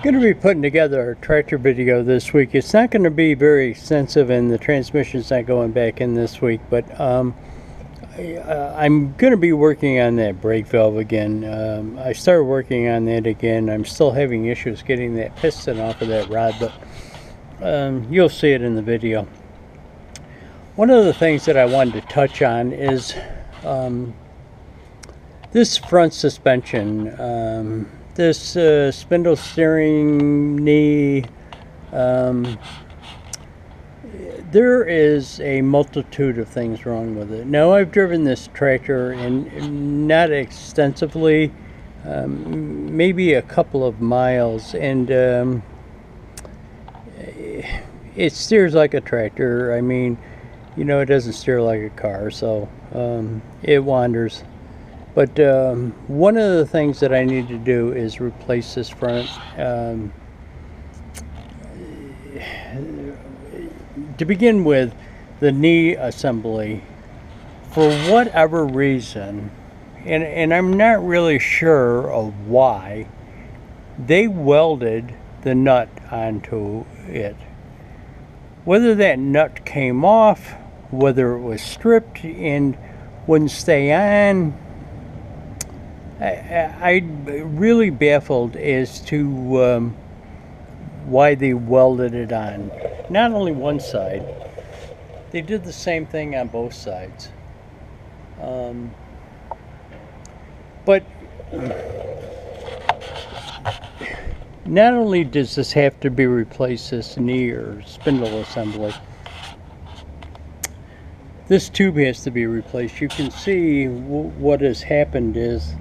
Going to be putting together a tractor video this week. It's not going to be very extensive and the transmission's not going back in this week, but I'm going to be working on that brake valve again. I started working on that again. I'm still having issues getting that piston off of that rod, but you'll see it in the video. One of the things that I wanted to touch on is this front suspension. This spindle steering knee, there is a multitude of things wrong with it. Now, I've driven this tractor and not extensively, maybe a couple of miles, and it steers like a tractor. I mean, you know, it doesn't steer like a car, so it wanders. But one of the things that I need to do is replace this front. To begin with, the knee assembly, for whatever reason, and I'm not really sure of why, they welded the nut onto it. Whether that nut came off, whether it was stripped and wouldn't stay on, I'm really baffled as to why they welded it on. Not only one side, they did the same thing on both sides. But not only does this have to be replaced, this knee or spindle assembly, this tube has to be replaced. You can see what has happened is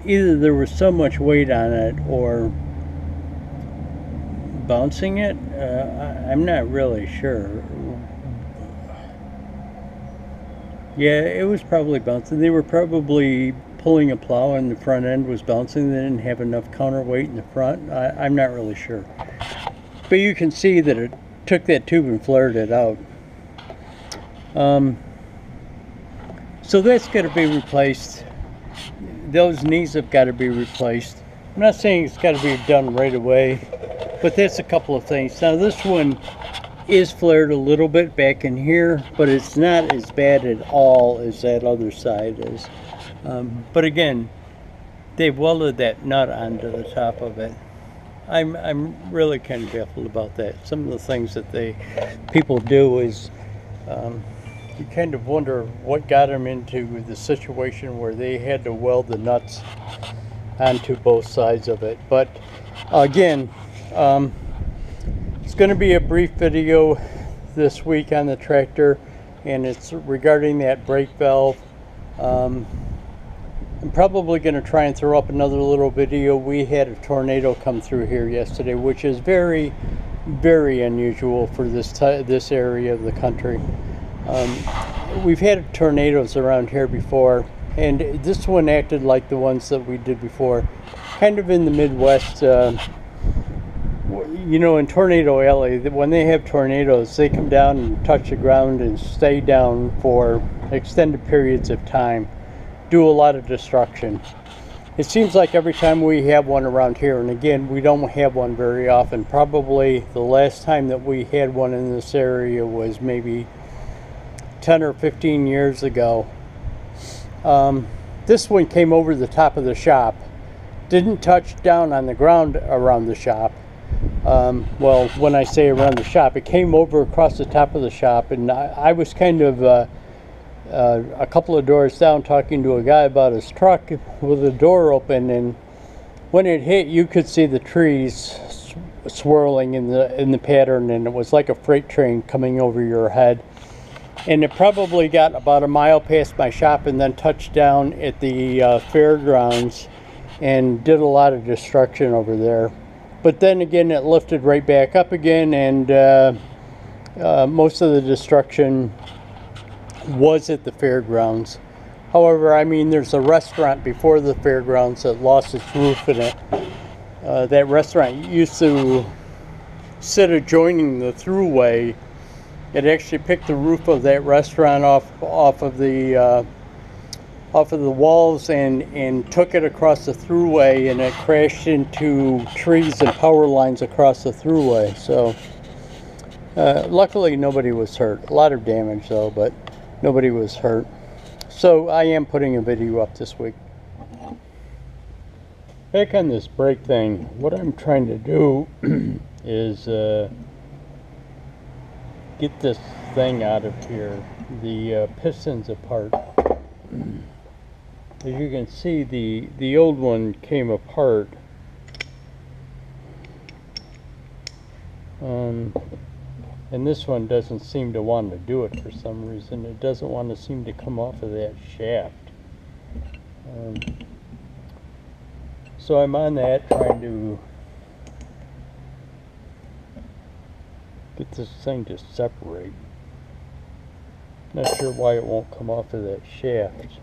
either there was so much weight on it or bouncing it. I'm not really sure. Yeah, it was probably bouncing. They were probably pulling a plow and the front end was bouncing. They didn't have enough counterweight in the front. I'm not really sure. But you can see that it took that tube and flared it out. So that's got to be replaced. Those knees have got to be replaced. I'm not saying it's got to be done right away, but that's a couple of things. Now, this one is flared a little bit back in here, but it's not as bad at all as that other side is. But again, they've welded that nut onto the top of it. I'm really kind of baffled about that. Some of the things that people do is you kind of wonder what got them into the situation where they had to weld the nuts onto both sides of it. But again, it's going to be a brief video this week on the tractor, and it's regarding that brake valve. I'm probably going to try and throw up another little video. We had a tornado come through here yesterday, which is very, very unusual for this area of the country. We've had tornadoes around here before, and this one acted like the ones that we did before, kind of in the Midwest. You know, in Tornado Alley, when they have tornadoes, they come down and touch the ground and stay down for extended periods of time, do a lot of destruction. It seems like every time we have one around here, and again, we don't have one very often. Probably the last time that we had one in this area was maybe 10 or 15 years ago. This one came over the top of the shop, didn't touch down on the ground around the shop. Well, when I say around the shop, it came over across the top of the shop, and I was kind of a couple of doors down talking to a guy about his truck with the door open, and when it hit, you could see the trees swirling in the pattern, and it was like a freight train coming over your head. And it probably got about a mile past my shop and then touched down at the fairgrounds and did a lot of destruction over there. But then again, it lifted right back up again, and most of the destruction was at the fairgrounds. However, I mean, there's a restaurant before the fairgrounds that lost its roof in it. That restaurant used to sit adjoining the thruway. It actually picked the roof of that restaurant off of the off of the walls and took it across the thruway, and it crashed into trees and power lines across the thruway. So luckily nobody was hurt. A lot of damage though, but nobody was hurt. So I am putting a video up this week. Back on this brake thing, what I'm trying to do is get this thing out of here, the pistons apart. As you can see, the old one came apart. And this one doesn't seem to want to do it for some reason. It doesn't want to seem to come off of that shaft. So I'm on that, trying to get this thing to separate. Not sure why it won't come off of that shaft.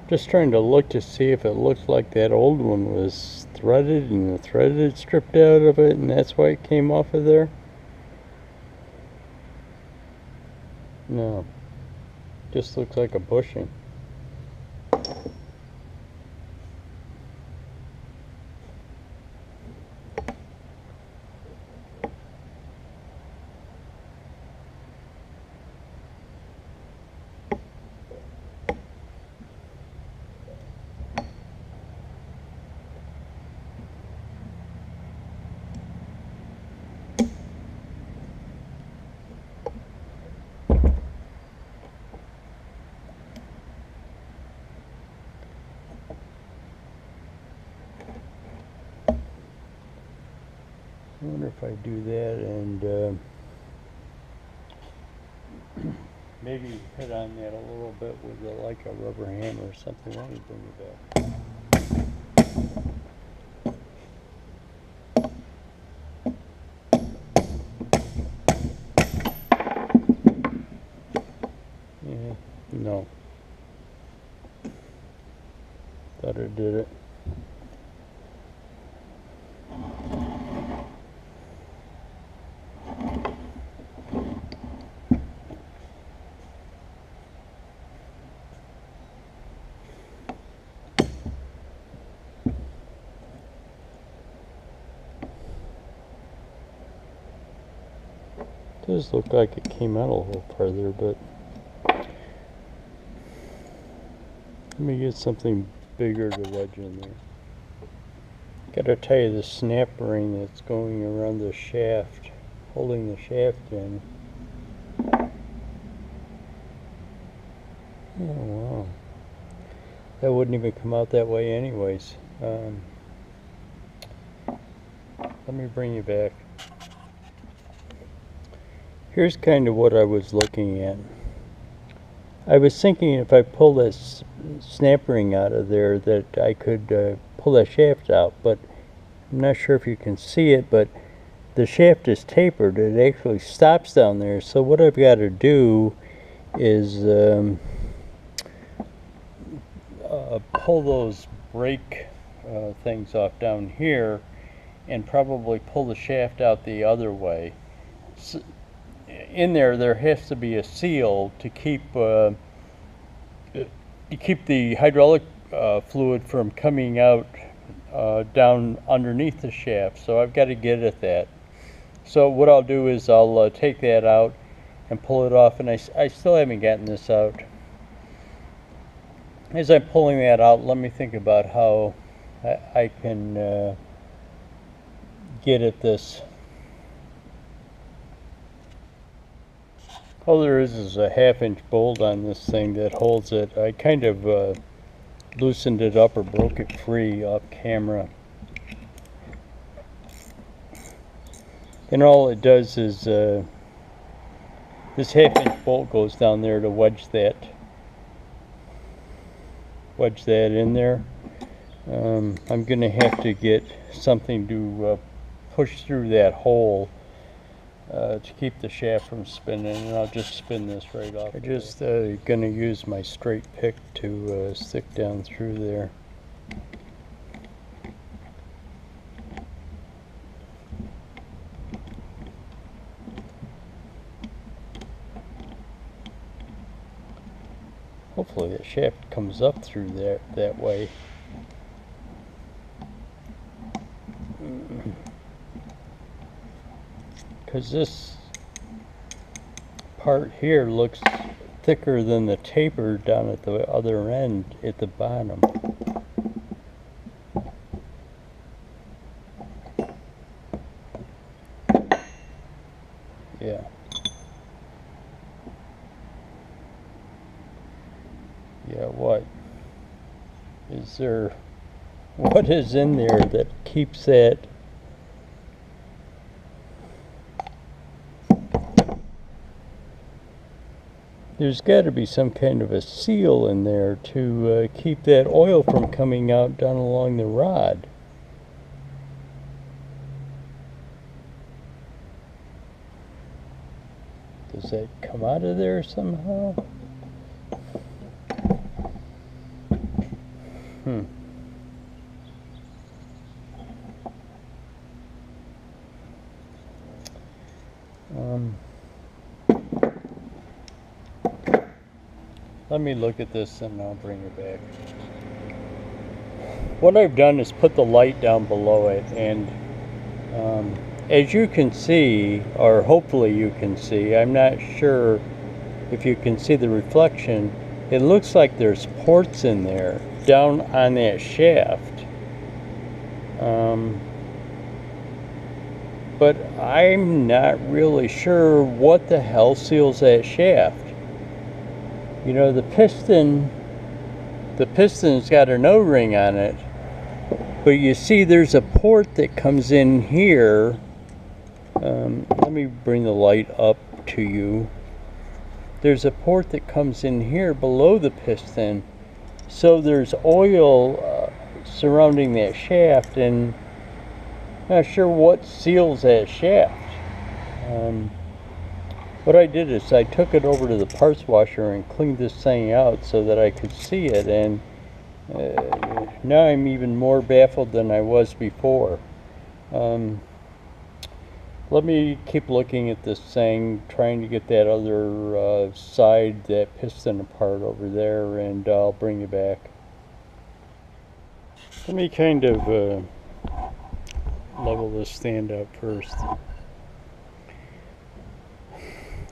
Just trying to look to see if it looks like that old one was threaded and the thread had stripped out of it and that's why it came off of there. No, just looks like a bushing. I wonder if I do that and maybe hit on that a little bit with like a rubber hammer or something. Let me bring it back. Yeah, no. Thought it did it. Does look like it came out a little farther, but let me get something bigger to wedge in there. Gotta tell you, the snap ring that's going around the shaft, holding the shaft in. Oh wow, that wouldn't even come out that way anyways. Let me bring you back. Here's kind of what I was looking at. I was thinking if I pull this snap ring out of there that I could pull that shaft out, but I'm not sure if you can see it, but the shaft is tapered. It actually stops down there. So what I've got to do is pull those brake things off down here and probably pull the shaft out the other way. So, in there has to be a seal to keep the hydraulic fluid from coming out down underneath the shaft. So I've got to get at that. So what I'll do is I'll take that out and pull it off, and I still haven't gotten this out. As I'm pulling that out, let me think about how I can get at this. All there is a 1/2-inch bolt on this thing that holds it. I kind of loosened it up or broke it free off camera. And all it does is this 1/2-inch bolt goes down there to wedge that in there. I'm gonna have to get something to push through that hole. to keep the shaft from spinning, and I'll just spin this right off. I'm just going to use my straight pick to stick down through there. Hopefully the shaft comes up through there that way. Because this part here looks thicker than the taper down at the other end at the bottom. Yeah. Yeah, what is in there that keeps that? There's got to be some kind of a seal in there to keep that oil from coming out down along the rod. Does that come out of there somehow? Let me look at this and I'll bring it back. What I've done is put the light down below it, and as you can see, or hopefully you can see, I'm not sure if you can see the reflection, it looks like there's ports in there down on that shaft. But I'm not really sure what the hell seals that shaft. You know, the piston's got an O-ring on it, but you see there's a port that comes in here. Let me bring the light up to you. There's a port that comes in here below the piston, so there's oil surrounding that shaft, and I'm not sure what seals that shaft. What I did is I took it over to the parts washer and cleaned this thing out so that I could see it, and now I'm even more baffled than I was before. Let me keep looking at this thing, trying to get that other side, that piston apart over there, and I'll bring you back. Let me kind of level this stand up first.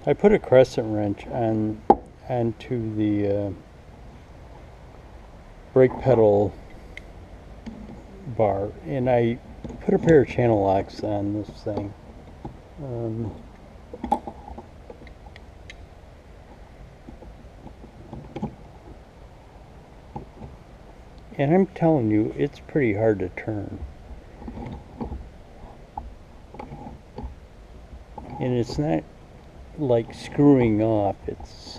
I put a crescent wrench onto the brake pedal bar, and I put a pair of channel locks on this thing. And I'm telling you, it's pretty hard to turn. And it's not like screwing off. It's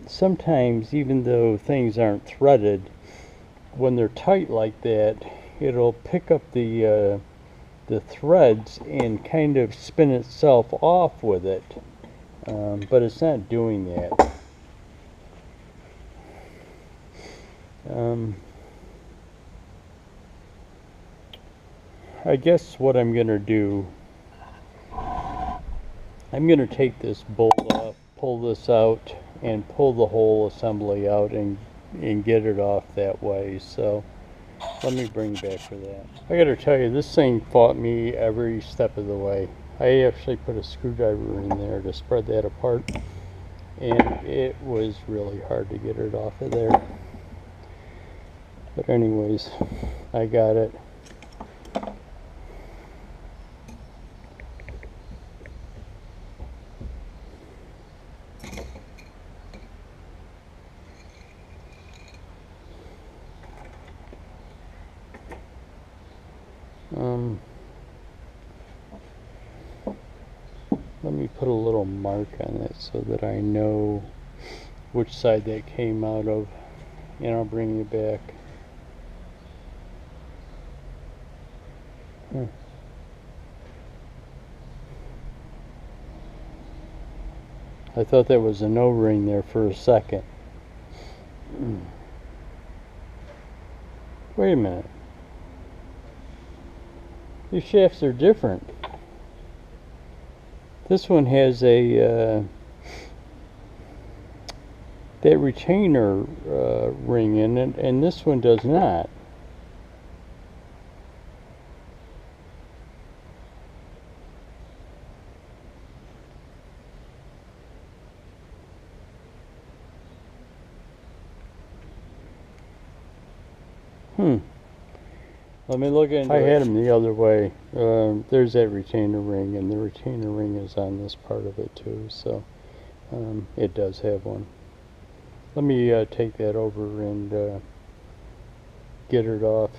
sometimes, even though things aren't threaded, when they're tight like that, it'll pick up the threads and kind of spin itself off with it, but it's not doing that. I guess what I'm gonna do, I'm going to take this bolt off, pull this out, and pull the whole assembly out and get it off that way. So let me bring back for that. I got to tell you, this thing fought me every step of the way. I actually put a screwdriver in there to spread that apart, and it was really hard to get it off of there. But anyways, I got it. Let me put a little mark on it so that I know which side that came out of, and I'll bring you back. I thought that was an O-ring there for a second. Wait a minute. These shafts are different. This one has a that retainer ring in it, and this one does not. Let me look into it. I had them the other way. There's that retainer ring, and the retainer ring is on this part of it too, so it does have one. Let me take that over and get it off.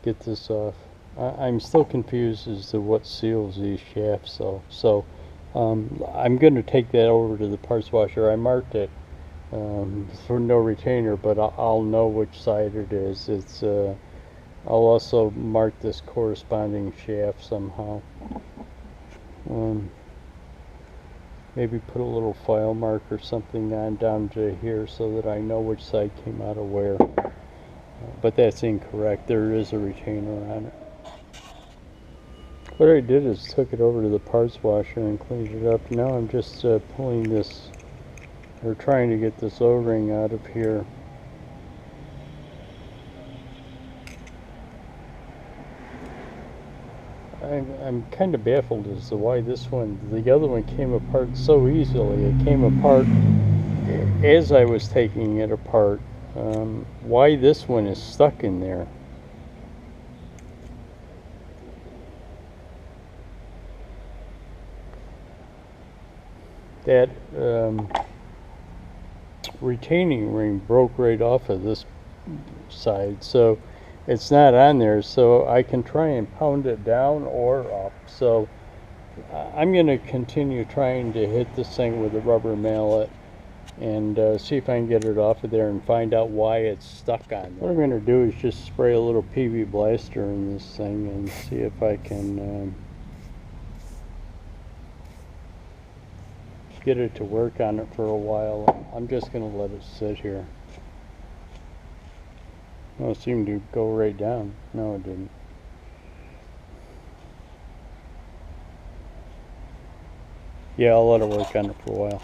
Get this off. I'm still confused as to what seals these shafts, though. So I'm going to take that over to the parts washer. I marked it for no retainer, but I'll know which side it is. It's I'll also mark this corresponding shaft somehow. Maybe put a little file mark or something on down to here so that I know which side came out of where. But that's incorrect. There is a retainer on it. What I did is took it over to the parts washer and cleaned it up. Now I'm just pulling this, or trying to get this O-ring out of here. I'm kind of baffled as to why this one, the other one came apart so easily. It came apart as I was taking it apart. Why this one is stuck in there? That retaining ring broke right off of this side, so it's not on there, so I can try and pound it down or up. So I'm going to continue trying to hit this thing with a rubber mallet and see if I can get it off of there and find out why it's stuck on there. What I'm going to do is just spray a little PV blaster in this thing and see if I can get it to work on it for a while. I'm just going to let it sit here. Oh, it seemed to go right down. No, it didn't. Yeah, I'll let it work on it for a while.